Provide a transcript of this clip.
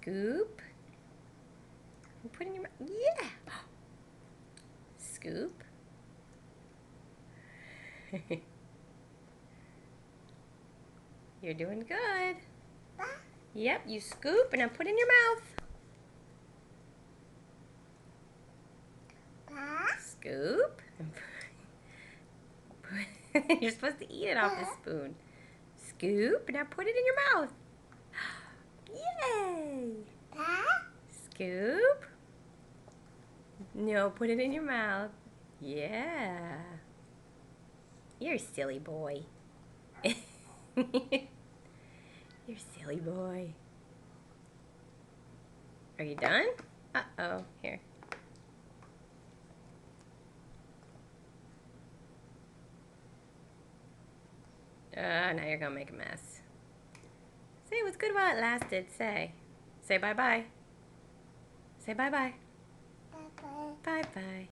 Scoop. And put in your mouth. Yeah. Scoop. You're doing good. Yep, you scoop and then put in your mouth. Scoop. You're supposed to eat it off the spoon. Scoop, now put it in your mouth. Yay! Scoop. No, put it in your mouth. Yeah. You're a silly boy. You're a silly boy. Are you done? Uh-oh. Here. Now you're gonna make a mess. Say it was good while it lasted. Say. Say bye-bye. Say bye-bye. Bye-bye. Bye-bye.